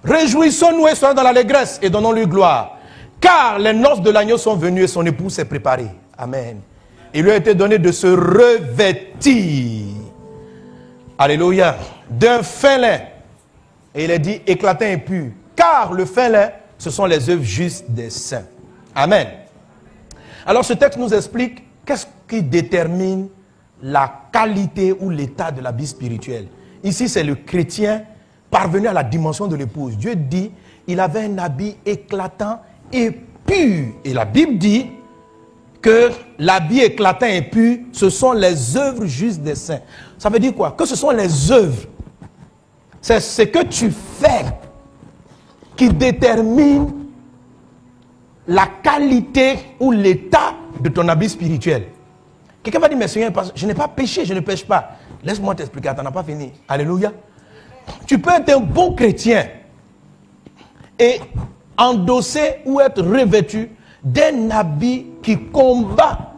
Réjouissons-nous et soyons dans l'allégresse et donnons-lui gloire. Car les noces de l'agneau sont venues et son épouse s'est préparée. Amen. Il lui a été donné de se revêtir. Alléluia. D'un fin lin. Et il est dit éclatant et pur. Car le fin lin, ce sont les œuvres justes des saints. Amen. Alors ce texte nous explique qu'est-ce qui détermine la qualité ou l'état de la vie spirituelle. Ici, c'est le chrétien parvenu à la dimension de l'épouse. Dieu dit, il avait un habit éclatant et pur. Et la Bible dit que l'habit éclatant et pur, ce sont les œuvres justes des saints. Ça veut dire quoi? Que ce sont les œuvres. C'est ce que tu fais qui détermine la qualité ou l'état de ton habit spirituel. Quelqu'un va dire, mais Seigneur, je n'ai pas péché, je ne pêche pas. Laisse-moi t'expliquer, tu n'as pas fini. Alléluia. Tu peux être un bon chrétien et endosser ou être revêtu d'un habit qui combat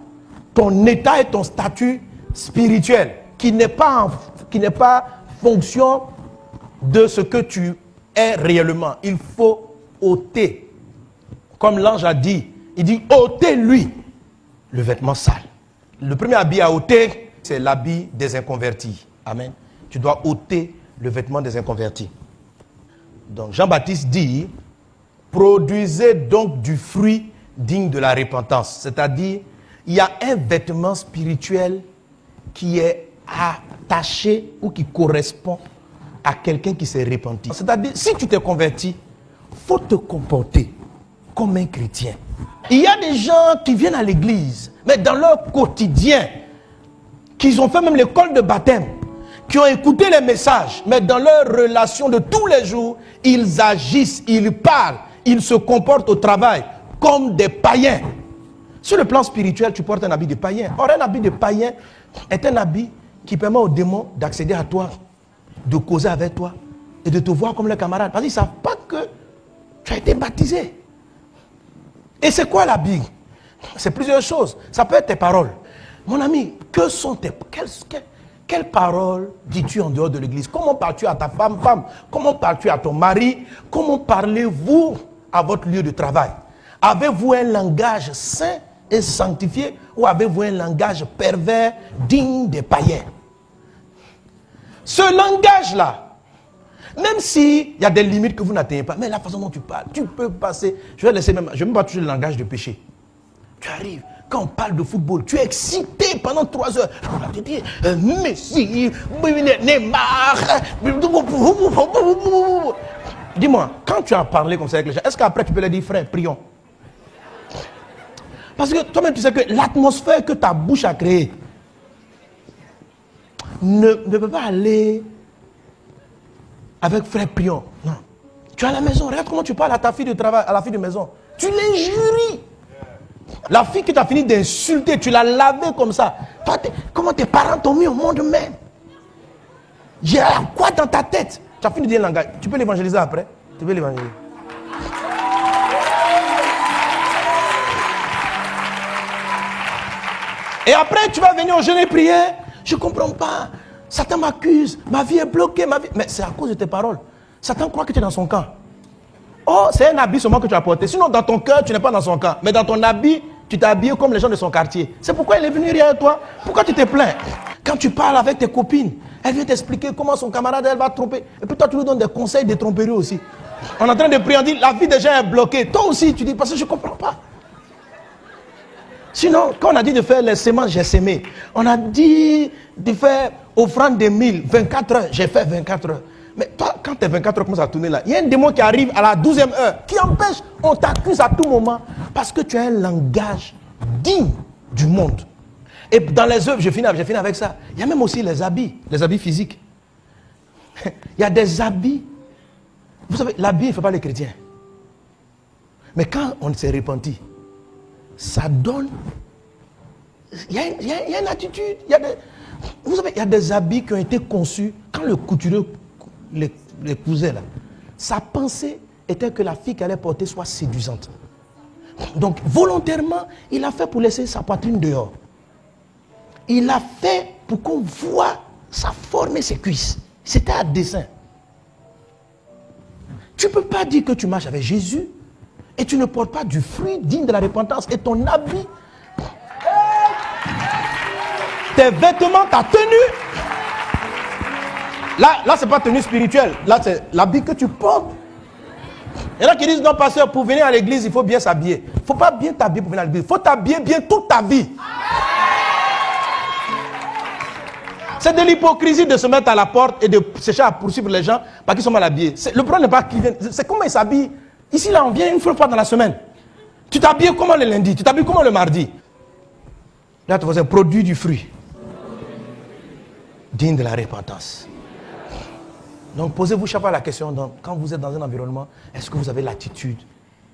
ton état et ton statut spirituel, qui n'est pas fonction de ce que tu es réellement. Il faut ôter. Comme l'ange a dit, il dit ôtez-lui le vêtement sale. Le premier habit à ôter, c'est l'habit des inconvertis. Amen. Tu dois ôter le vêtement des inconvertis. Donc Jean-Baptiste dit, produisez donc du fruit digne de la repentance. C'est-à-dire, il y a un vêtement spirituel qui est attaché ou qui correspond à quelqu'un qui s'est repenti. C'est-à-dire, si tu t'es converti, il faut te comporter comme un chrétien. Il y a des gens qui viennent à l'église, mais dans leur quotidien, qu'ils ont fait même l'école de baptême, qui ont écouté les messages, mais dans leur relation de tous les jours, ils agissent, ils parlent, ils se comportent au travail comme des païens. Sur le plan spirituel, tu portes un habit de païen. Or, un habit de païen est un habit qui permet aux démons d'accéder à toi, de causer avec toi et de te voir comme le camarade. Parce qu'ils ne savent pas que tu as été baptisé. Et c'est quoi l'habit? C'est plusieurs choses. Ça peut être tes paroles. Mon ami, quelles paroles dis-tu en dehors de l'église? Comment parles-tu à ta femme? Comment parles-tu à ton mari? Comment parlez-vous à votre lieu de travail? Avez-vous un langage saint et sanctifié ou avez-vous un langage pervers digne des païens? Ce langage-là, même s'il y a des limites que vous n'atteignez pas, mais la façon dont tu parles, tu peux passer. Je vais même pas toucher le langage de péché. Tu arrives, quand on parle de football, tu es excité pendant 3 heures. Tu dis, Messi, Neymar. Dis-moi, quand tu as parlé comme ça avec les gens, est-ce qu'après tu peux leur dire, frère, prions? Parce que toi-même, tu sais que l'atmosphère que ta bouche a créée ne peut pas aller avec frère prions. Non. Tu es à la maison, regarde comment tu parles à ta fille de travail, à la fille de maison. Tu l'injuries. La fille qui t'a fini d'insulter, tu l'as lavée comme ça. Toi, comment tes parents t'ont mis au monde même? Il y a quoi dans ta tête? Tu as fini de dire le langage. Tu peux l'évangéliser après? Tu peux l'évangéliser. Et après, tu vas venir au jeûne et prier. Je ne comprends pas. Satan m'accuse. Ma vie est bloquée. Mais c'est à cause de tes paroles. Satan croit que tu es dans son camp. Oh, c'est un habit seulement que tu as porté. Sinon, dans ton cœur, tu n'es pas dans son camp. Mais dans ton habit, tu t'es habillé comme les gens de son quartier. C'est pourquoi il est venu rire à toi. Pourquoi tu te plains? Quand tu parles avec tes copines, elle vient t'expliquer comment son camarade, elle va tromper. Et puis toi, tu lui donnes des conseils de tromperie aussi. On est en train de prier, on dit, la vie des gens est bloquée. Toi aussi, tu dis, parce que je ne comprends pas. Sinon, quand on a dit de faire les semences, j'ai semé. On a dit de faire offrande des 1000, 24 heures, j'ai fait 24 heures. Mais toi, quand tes 24 heures commencent à tourner là, il y a un démon qui arrive à la 12e heure, qui empêche, on t'accuse à tout moment, parce que tu as un langage digne du monde. Et dans les œuvres, je finis avec ça. Il y a même aussi les habits physiques. Il y a des habits. Vous savez, l'habit ne fait pas les chrétiens. Mais quand on s'est repenti, ça donne. Il y a une attitude. Vous savez, il y a des habits qui ont été conçus quand le couturier les cousait là. Sa pensée était que la fille qu'elle allait porter soit séduisante. Donc, volontairement, il a fait pour laisser sa poitrine dehors. Il a fait pour qu'on voit sa forme et ses cuisses. C'était à dessein. Tu ne peux pas dire que tu marches avec Jésus et tu ne portes pas du fruit digne de la repentance. Et ton habit, tes vêtements, ta tenue. Là ce n'est pas tenue spirituelle. Là, c'est l'habit que tu portes. Il y en a qui disent, non, pasteur, pour venir à l'église, il faut bien s'habiller. Il ne faut pas bien t'habiller pour venir à l'église. Il faut t'habiller bien toute ta vie. C'est de l'hypocrisie de se mettre à la porte et de chercher à poursuivre les gens parce qu'ils sont mal habillés. Le problème n'est pas qu'ils viennent, c'est comment ils s'habillent. Ici, là, on vient une fois dans la semaine. Tu t'habilles comment le lundi? Tu t'habilles comment le mardi? Là, tu vois, c'est un produit du fruit. Digne de la repentance. Donc, posez-vous chaque fois la question, quand vous êtes dans un environnement, est-ce que vous avez l'attitude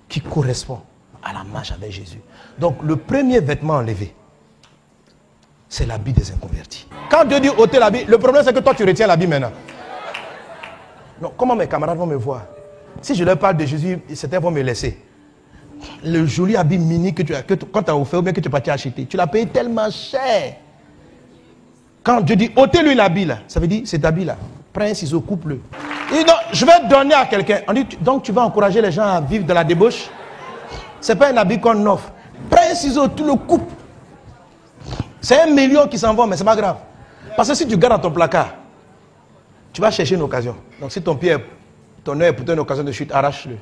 qui correspond à la marche avec Jésus? Donc, le premier vêtement enlevé, c'est l'habit des inconvertis. Quand Dieu dit ôter l'habit, le problème c'est que toi tu retiens l'habit maintenant. Non, comment mes camarades vont me voir? Si je leur parle de Jésus, certains vont me laisser. Le joli habit mini que quand tu as offert ou bien que tu es parti acheter, tu l'as payé tellement cher. Quand Dieu dit ôtez-lui l'habit là, ça veut dire cet habit là, prends un ciseau, coupe-le. Il dit non, je vais donner à quelqu'un. On dit donc tu vas encourager les gens à vivre de la débauche? C'est pas un habit qu'on offre. Prends un ciseau, tu le coupes. C'est 1 million qui s'en va, mais c'est pas grave. Parce que si tu gardes dans ton placard, tu vas chercher une occasion. Donc si ton œil est pour toi une occasion de chute, arrache-le.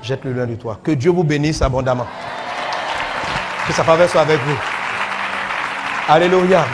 Jette-le loin de toi. Que Dieu vous bénisse abondamment. Que sa faveur soit avec vous. Alléluia.